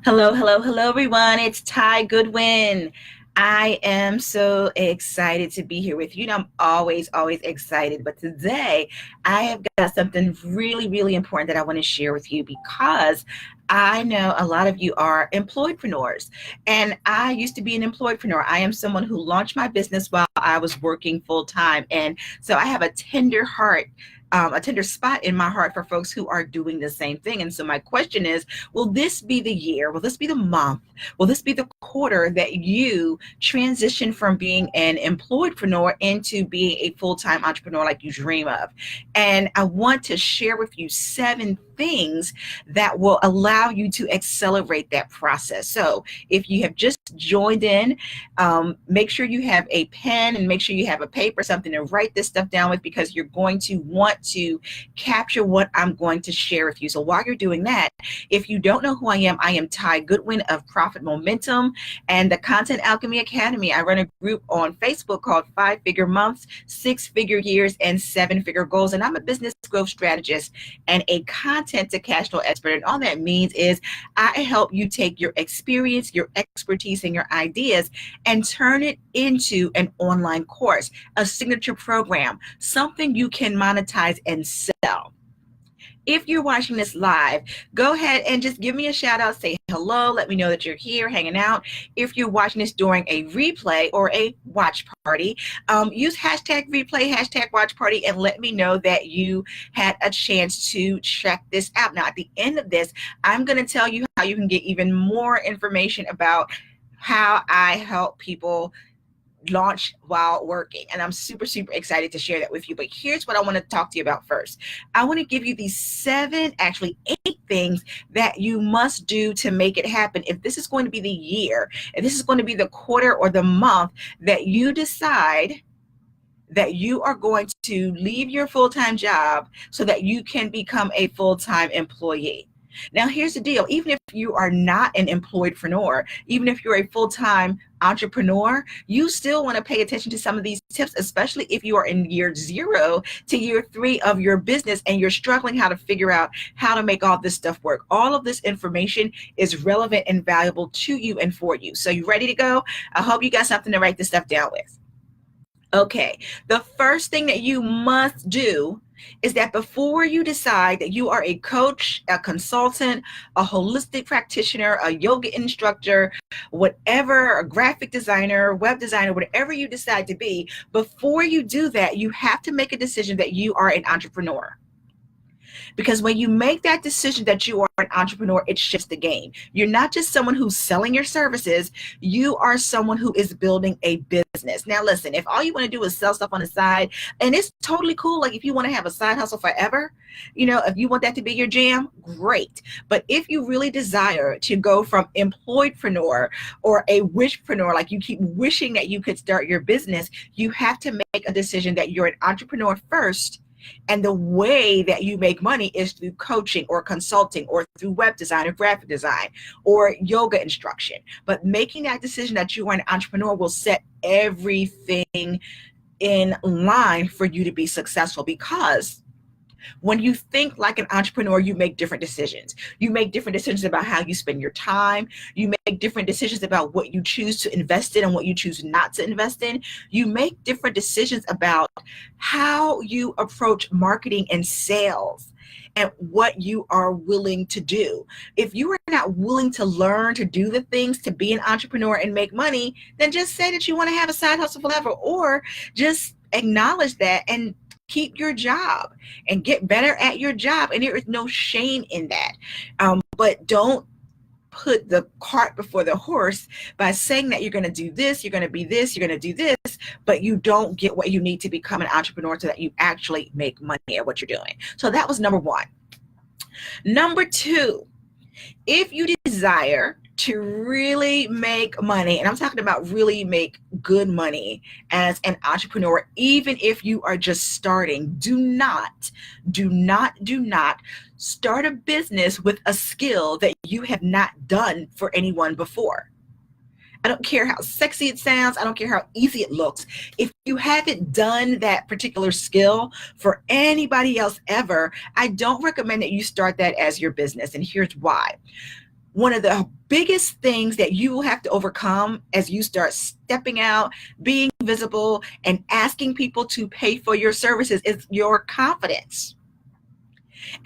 Hello, hello, hello, everyone. It's Ty Goodwin. I am so excited to be here with you. I'm always excited. But today I have got something really, really important that I want to share with you because I know a lot of you are employedpreneurs. And I used to be an employedpreneur. I am someone who launched my business while I was working full time. And so I have a tender heart. A tender spot in my heart for folks who are doing the same thing. And so my question is, will this be the year? Will this be the month? Will this be the quarter that you transition from being an employedpreneur into being a full-time entrepreneur like you dream of? And I want to share with you 7 things that will allow you to accelerate that process. So if you have just joined in, make sure you have a pen and make sure you have a paper, something to write this stuff down with, because you're going to want to capture what I'm going to share with you. So while you're doing that, if you don't know who I am Ty Goodwin of Profit Momentum and the Content Alchemy Academy. I run a group on Facebook called 5-Figure Months, 6-Figure Years, and 7-Figure Goals. And I'm a business growth strategist and a content to cash flow expert. And all that means is I help you take your experience, your expertise, and your ideas and turn it into an online course, a signature program, something you can monetize and sell. If you're watching this live, go ahead and just give me a shout out, say hello, let me know that you're here hanging out. If you're watching this during a replay or a watch party, use hashtag replay, hashtag watch party, and let me know that you had a chance to check this out. Now, at the end of this, I'm going to tell you how you can get even more information about how I help people launch while working. And I'm super excited to share that with you. But here's what I want to talk to you about first. I want to give you these 7, actually 8 things that you must do to make it happen. If this is going to be the year, if this is going to be the quarter or the month that you decide that you are going to leave your full-time job so that you can become a full-time employee. Now, here's the deal. Even if you are not an employedpreneur, even if you're a full-time entrepreneur, you still want to pay attention to some of these tips, especially if you are in year 0 to year 3 of your business and you're struggling how to figure out how to make all this stuff work. All of this information is relevant and valuable to you and for you. So you ready to go? I hope you got something to write this stuff down with. Okay, the first thing that you must do is that before you decide that you are a coach, a consultant, a holistic practitioner, a yoga instructor, whatever, a graphic designer, web designer, whatever you decide to be, before you do that, you have to make a decision that you are an entrepreneur. Because when you make that decision that you are an entrepreneur, it shifts the game. You're not just someone who's selling your services, you are someone who is building a business. Now listen, if all you want to do is sell stuff on the side, and it's totally cool, like if you want to have a side hustle forever, if you want that to be your jam, great. But if you really desire to go from employedpreneur or a wishpreneur, like you keep wishing that you could start your business, you have to make a decision that you're an entrepreneur first. And the way that you make money is through coaching or consulting or through web design or graphic design or yoga instruction. But making that decision that you are an entrepreneur will set everything in line for you to be successful, because when you think like an entrepreneur, you make different decisions. You make different decisions about how you spend your time. You make different decisions about what you choose to invest in and what you choose not to invest in. You make different decisions about how you approach marketing and sales and what you are willing to do. If you are not willing to learn to do the things to be an entrepreneur and make money, then just say that you want to have a side hustle forever, or just acknowledge that and keep your job and get better at your job. And there is no shame in that. But don't put the cart before the horse by saying that you're going to do this, you're going to be this, you're going to do this, but you don't get what you need to become an entrepreneur so that you actually make money at what you're doing. So that was number 1. Number 2, if you desire to really make money, and I'm talking about really make good money as an entrepreneur, even if you are just starting, do not start a business with a skill that you have not done for anyone before. I don't care how sexy it sounds. I don't care how easy it looks. If you haven't done that particular skill for anybody else ever, I don't recommend that you start that as your business. And here's why. one of the biggest things that you will have to overcome as you start stepping out, being visible, and asking people to pay for your services is your confidence.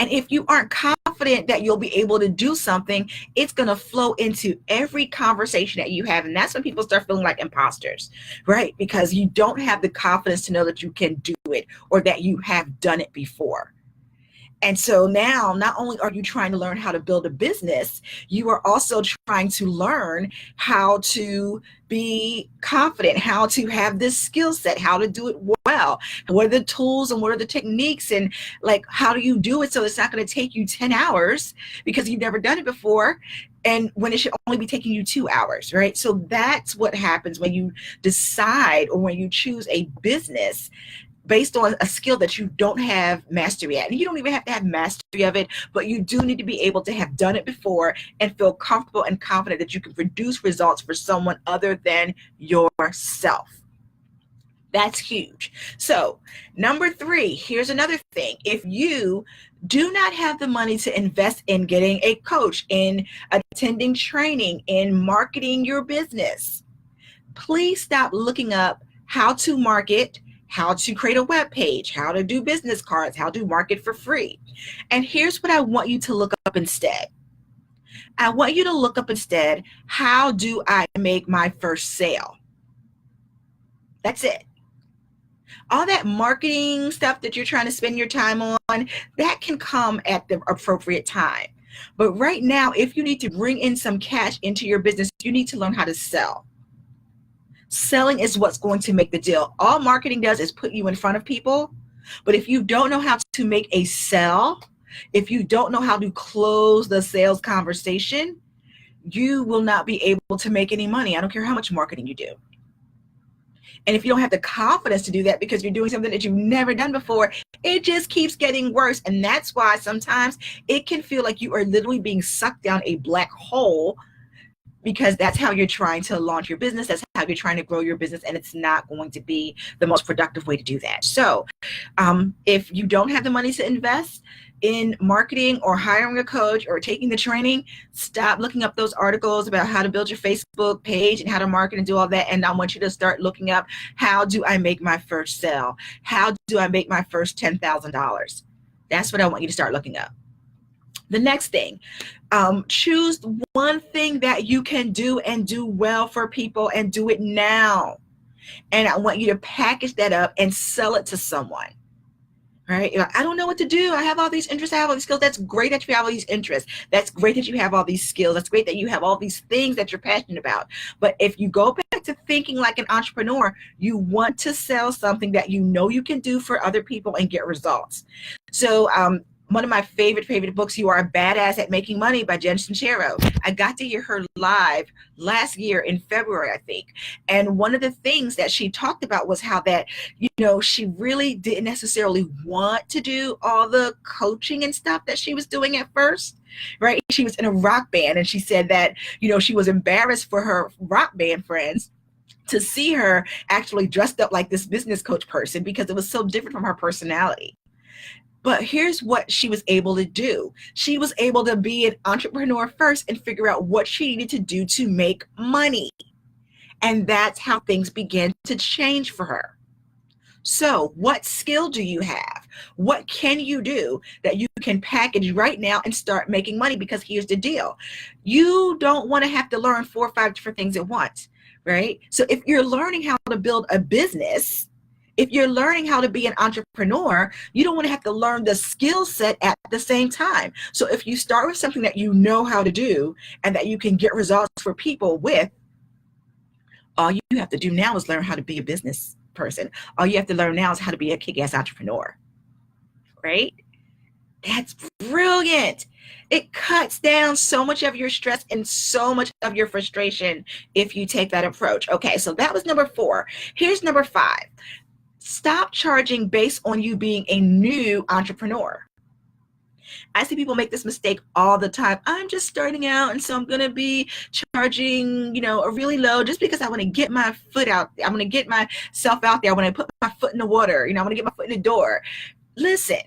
And if you aren't confident that you'll be able to do something, it's going to flow into every conversation that you have. And that's when people start feeling like imposters, right? Because you don't have the confidence to know that you can do it or that you have done it before. And so now, not only are you trying to learn how to build a business, you are also trying to learn how to be confident, how to have this skill set, how to do it well. What are the tools and what are the techniques, and like, how do you do it so it's not going to take you 10 hours because you've never done it before, and when it should only be taking you 2 hours, right? So that's what happens when you decide or when you choose a business based on a skill that you don't have mastery at. And you don't even have to have mastery of it, but you do need to be able to have done it before and feel comfortable and confident that you can produce results for someone other than yourself. That's huge. So, number 3, here's another thing. If you do not have the money to invest in getting a coach, in attending training, in marketing your business, please stop looking up how to market, how to create a web page, how to do business cards, how to market for free. And here's what I want you to look up instead. I want you to look up instead, how do I make my first sale? That's it. All that marketing stuff that you're trying to spend your time on, that can come at the appropriate time. But right now, if you need to bring in some cash into your business, you need to learn how to sell. Selling is what's going to make the deal. All marketing does is put you in front of people. But if you don't know how to make a sell, if you don't know how to close the sales conversation, you will not be able to make any money. I don't care how much marketing you do. And if you don't have the confidence to do that because you're doing something that you've never done before, it just keeps getting worse. And that's why sometimes it can feel like you are literally being sucked down a black hole, because that's how you're trying to launch your business. That's how you're trying to grow your business. And it's not going to be the most productive way to do that. So if you don't have the money to invest in marketing or hiring a coach or taking the training, stop looking up those articles about how to build your Facebook page and how to market and do all that. And I want you to start looking up, how do I make my first sale? How do I make my first $10,000? That's what I want you to start looking up. The next thing, choose one thing that you can do and do well for people, and do it now. And I want you to package that up and sell it to someone. Right? I don't know what to do. I have all these interests. I have all these skills. That's great that you have all these interests. That's great that you have all these skills. That's great that you have all these things that you're passionate about. But if you go back to thinking like an entrepreneur, you want to sell something that you know you can do for other people and get results. So, one of my favorite books, You Are a Badass at Making Money by Jen Sincero. I got to hear her live last year in February, I think. And one of the things that she talked about was how that, she really didn't necessarily want to do all the coaching and stuff that she was doing at first, right? She was in a rock band, and she said that, she was embarrassed for her rock band friends to see her actually dressed up like this business coach person, because it was so different from her personality. But here's what she was able to do. She was able to be an entrepreneur first and figure out what she needed to do to make money. And that's how things began to change for her. So what skill do you have? What can you do that you can package right now and start making money? Because here's the deal. You don't want to have to learn 4 or 5 different things at once, right? So if you're learning how to build a business, if you're learning how to be an entrepreneur, you don't want to have to learn the skill set at the same time. So if you start with something that you know how to do and that you can get results for people with, all you have to do now is learn how to be a business person. All you have to learn now is how to be a kick-ass entrepreneur, right? That's brilliant. It cuts down so much of your stress and so much of your frustration if you take that approach. Okay, so that was number 4. Here's number 5. Stop charging based on you being a new entrepreneur. I see people make this mistake all the time. I'm just starting out, and so I'm going to be charging, a really low just because I want to get my foot out. I want to get myself out there. I want to put my foot in the water. I want to get my foot in the door. Listen,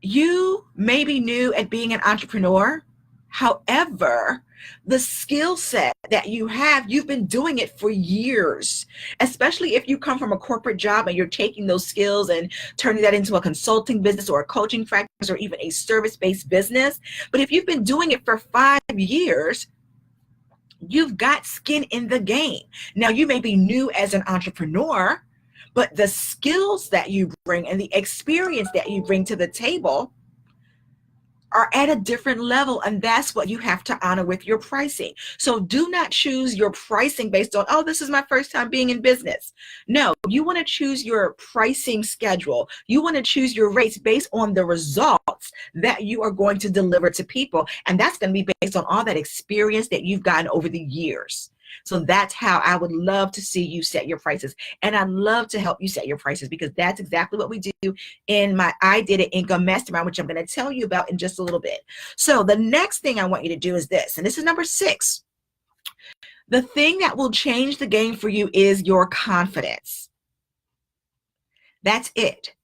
you may be new at being an entrepreneur, However, the skill set that you have, you've been doing it for years, especially if you come from a corporate job and you're taking those skills and turning that into a consulting business or a coaching practice or even a service-based business. But if you've been doing it for 5 years, you've got skin in the game. Now, you may be new as an entrepreneur, but the skills that you bring and the experience that you bring to the table are at a different level, and that's what you have to honor with your pricing. So do not choose your pricing based on, oh, this is my first time being in business. No, you want to choose your pricing schedule. You want to choose your rates based on the results that you are going to deliver to people, and that's going to be based on all that experience that you've gotten over the years. So that's how I would love to see you set your prices. And I'd love to help you set your prices, because that's exactly what we do in my I Did It Income Mastermind, which I'm going to tell you about in just a little bit. So the next thing I want you to do is this, and this is number 6. The thing that will change the game for you is your confidence. That's it.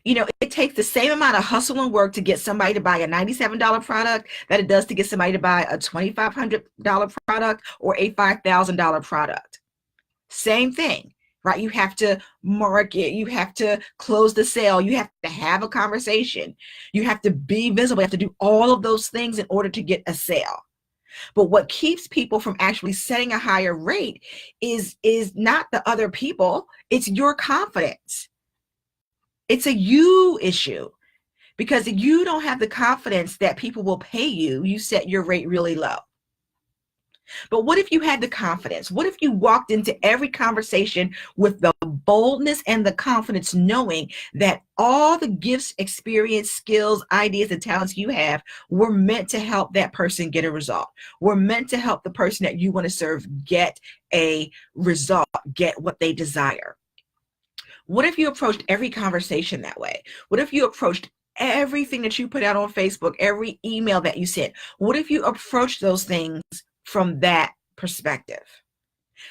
You know, it takes the same amount of hustle and work to get somebody to buy a $97 product that it does to get somebody to buy a $2,500 product or a $5,000 product. Same thing, right? You have to market, you have to close the sale, you have to have a conversation, you have to be visible, you have to do all of those things in order to get a sale. But what keeps people from actually setting a higher rate is not the other people, it's your confidence. It's a you issue, because if you don't have the confidence that people will pay you, you set your rate really low. But what if you had the confidence? What if you walked into every conversation with the boldness and the confidence, knowing that all the gifts, experience, skills, ideas, and talents you have were meant to help that person get a result, were meant to help the person that you want to serve get a result, get what they desire? What if you approached every conversation that way? What if you approached everything that you put out on Facebook, every email that you sent? What if you approached those things from that perspective?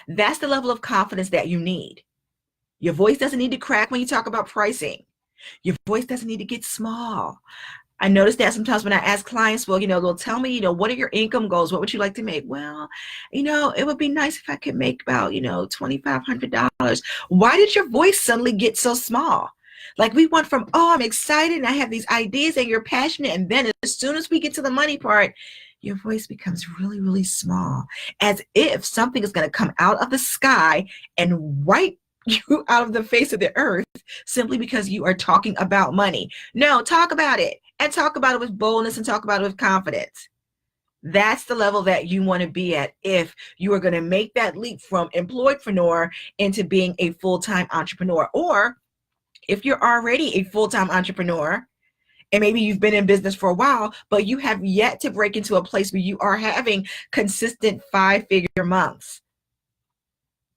That's the level of confidence that you need. Your voice doesn't need to crack when you talk about pricing. Your voice doesn't need to get small. I notice that sometimes when I ask clients, well, they'll tell me, what are your income goals? What would you like to make? Well, it would be nice if I could make about, $2,500. Why did your voice suddenly get so small? Like, we went from, oh, I'm excited and I have these ideas and you're passionate. And then as soon as we get to the money part, your voice becomes really, really small, as if something is going to come out of the sky and wipe you out of the face of the earth simply because you are talking about money. No, talk about it. And talk about it with boldness and talk about it with confidence. That's the level that you want to be at if you are going to make that leap from employedpreneur into being a full-time entrepreneur. Or if you're already a full-time entrepreneur and maybe you've been in business for a while, but you have yet to break into a place where you are having consistent 5-figure months.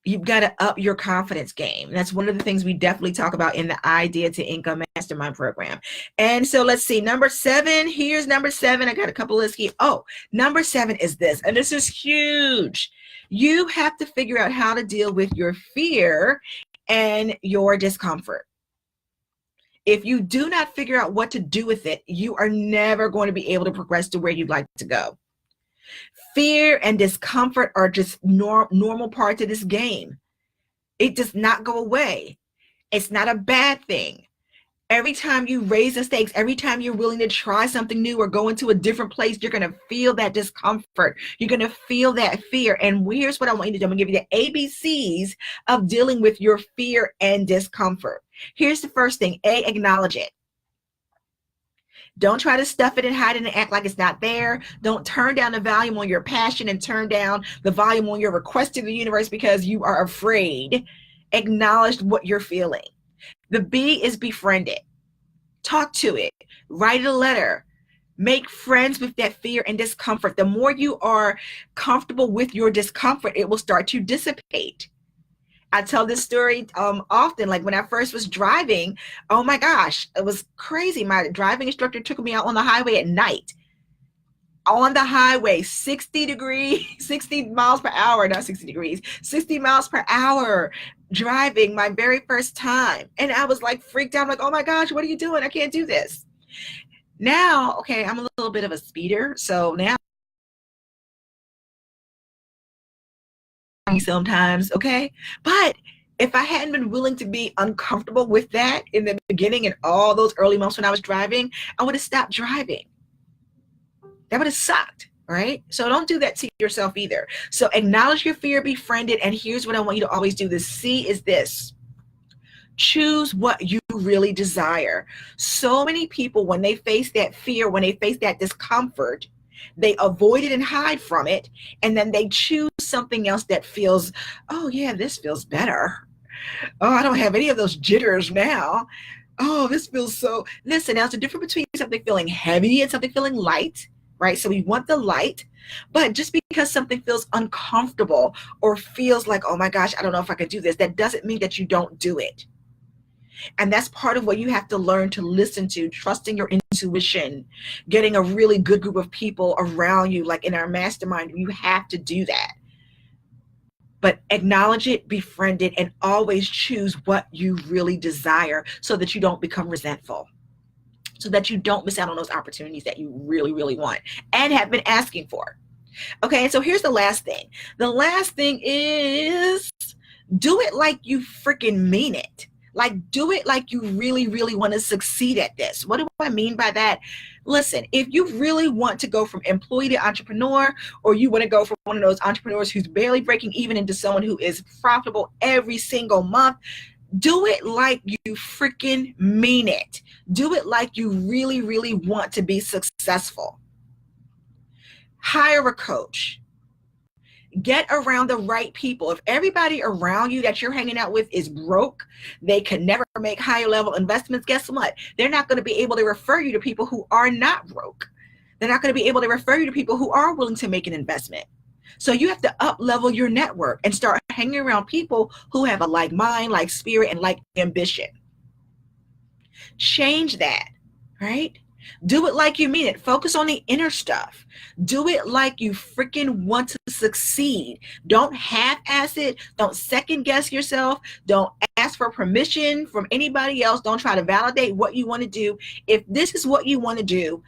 You've got to up your confidence game. That's one of the things we definitely talk about in the Idea to Income Mastermind program. And so let's see, number 7, here's number 7. I got a couple lists here. Oh, number 7 is this, and this is huge. You have to figure out how to deal with your fear and your discomfort. If you do not figure out what to do with it, you are never going to be able to progress to where you'd like to go. Fear and discomfort are just normal parts of this game. It does not go away. It's not a bad thing. Every time you raise the stakes, every time you're willing to try something new or go into a different place, you're going to feel that discomfort. You're going to feel that fear. And here's what I want you to do. I'm going to give you the ABCs of dealing with your fear and discomfort. Here's the first thing. A, acknowledge it. Don't try to stuff it and hide it and act like it's not there. Don't turn down the volume on your passion and turn down the volume on your request to the universe because you are afraid. Acknowledge what you're feeling. The B is befriend it. Talk to it. Write a letter. Make friends with that fear and discomfort. The more you are comfortable with your discomfort, it will start to dissipate. I tell this story often, like when I first was driving, oh my gosh, it was crazy. My driving instructor took me out on the highway at night. On the highway, 60 miles per hour, not 60 degrees, 60 miles per hour driving my very first time. And I was like freaked out, like, oh my gosh, what are you doing? I can't do this. Now, okay, I'm a little bit of a speeder, so now sometimes, okay? But if I hadn't been willing to be uncomfortable with that in the beginning and all those early months when I was driving, I would have stopped driving. That would have sucked, right? So don't do that to yourself either. So acknowledge your fear, befriend it, and here's what I want you to always do. The C is this: choose what you really desire. So many people, when they face that fear, when they face that discomfort, they avoid it and hide from it, and then they choose something else that feels, oh yeah, this feels better. Oh, I don't have any of those jitters now. Oh, this feels so. Listen, now there's a difference between something feeling heavy and something feeling light, right? So we want the light, but just because something feels uncomfortable or feels like, oh my gosh, I don't know if I could do this, that doesn't mean that you don't do it. And that's part of what you have to learn to listen to, trusting your intuition, getting a really good group of people around you, like in our mastermind. You have to do that. But acknowledge it, befriend it, and always choose what you really desire so that you don't become resentful, so that you don't miss out on those opportunities that you really, really want and have been asking for. Okay, and so here's the last thing. The last thing is do it like you freaking mean it. Like, do it like you really, really want to succeed at this. What do I mean by that? Listen, if you really want to go from employee to entrepreneur, or you want to go from one of those entrepreneurs who's barely breaking even into someone who is profitable every single month, do it like you freaking mean it. Do it like you really, really want to be successful. Hire a coach. Get around the right people. If everybody around you that you're hanging out with is broke, they can never make higher level investments, guess what? They're not going to be able to refer you to people who are not broke. They're not going to be able to refer you to people who are willing to make an investment. So you have to up level your network and start hanging around people who have a like mind, like spirit, and like ambition. Change that, right? Do it like you mean it. Focus on the inner stuff. Do it like you freaking want to succeed. Don't half-ass it. Don't second guess yourself. Don't ask for permission from anybody else. Don't try to validate what you want to do. If this is what you want to do,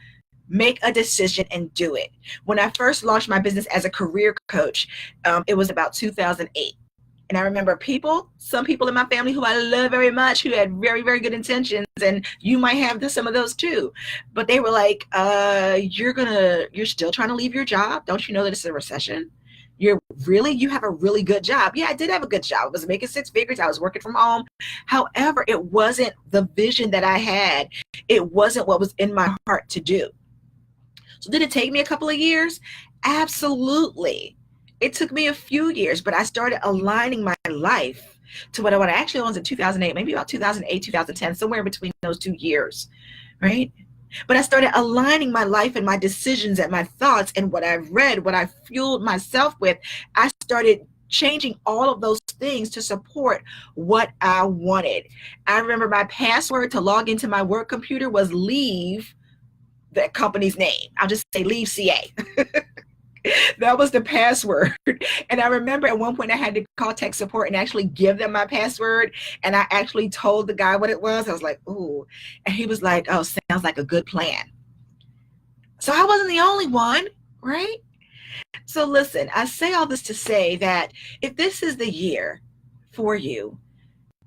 make a decision and do it. When I first launched my business as a career coach, it was about 2008. And I remember some people in my family who I love very much, who had very, very good intentions, and you might have some of those too. But they were like, you're still trying to leave your job? Don't you know that it's a recession? You have a really good job. Yeah, I did have a good job. I was making six figures. I was working from home. However, it wasn't the vision that I had. It wasn't what was in my heart to do. So did it take me a couple of years? Absolutely. It took me a few years, but I started aligning my life to what I actually was in 2008, maybe about 2008, 2010, somewhere between those 2 years, right? But I started aligning my life and my decisions and my thoughts and what I've read, what I fueled myself with. I started changing all of those things to support what I wanted. I remember my password to log into my work computer was leave the company's name. I'll just say leave CA. That was the password. And I remember at one point I had to call tech support and actually give them my password. And I actually told the guy what it was. I was like, ooh. And he was like, oh, sounds like a good plan. So I wasn't the only one, right? So listen, I say all this to say that if this is the year for you,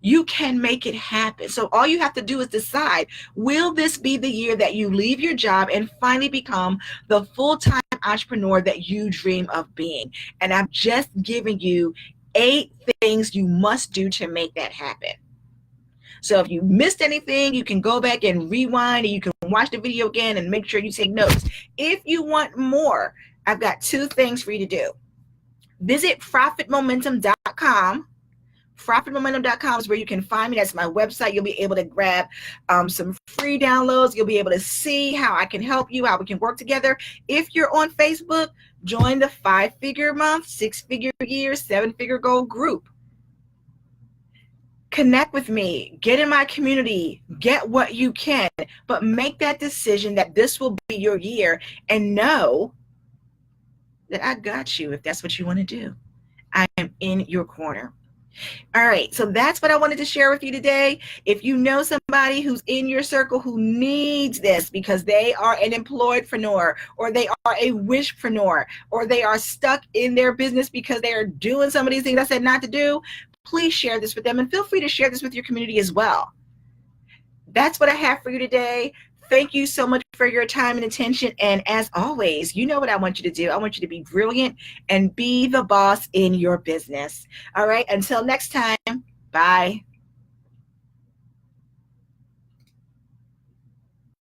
you can make it happen. So all you have to do is decide, will this be the year that you leave your job and finally become the full-time entrepreneur that you dream of being? And I've just given you 8 things you must do to make that happen. So if you missed anything, you can go back and rewind, and you can watch the video again and make sure you take notes. If you want more, I've got 2 things for you to do. Visit profitmomentum.com. Profitmomentum.com is where you can find me. That's my website. You'll be able to grab some free downloads. You'll be able to see how I can help you, how we can work together. If you're on Facebook, join the 5-figure month, 6-figure year, 7-figure goal group. Connect with me, get in my community, get what you can, but make that decision that this will be your year, and know that I got you if that's what you want to do. I am in your corner. All right, so that's what I wanted to share with you today. If you know somebody who's in your circle who needs this because they are an employedpreneur, or they are a wishpreneur, or they are stuck in their business because they are doing some of these things I said not to do, please share this with them, and feel free to share this with your community as well. That's what I have for you today. Thank you so much for your time and attention. And as always, you know what I want you to do. I want you to be brilliant and be the boss in your business. All right. Until next time, bye.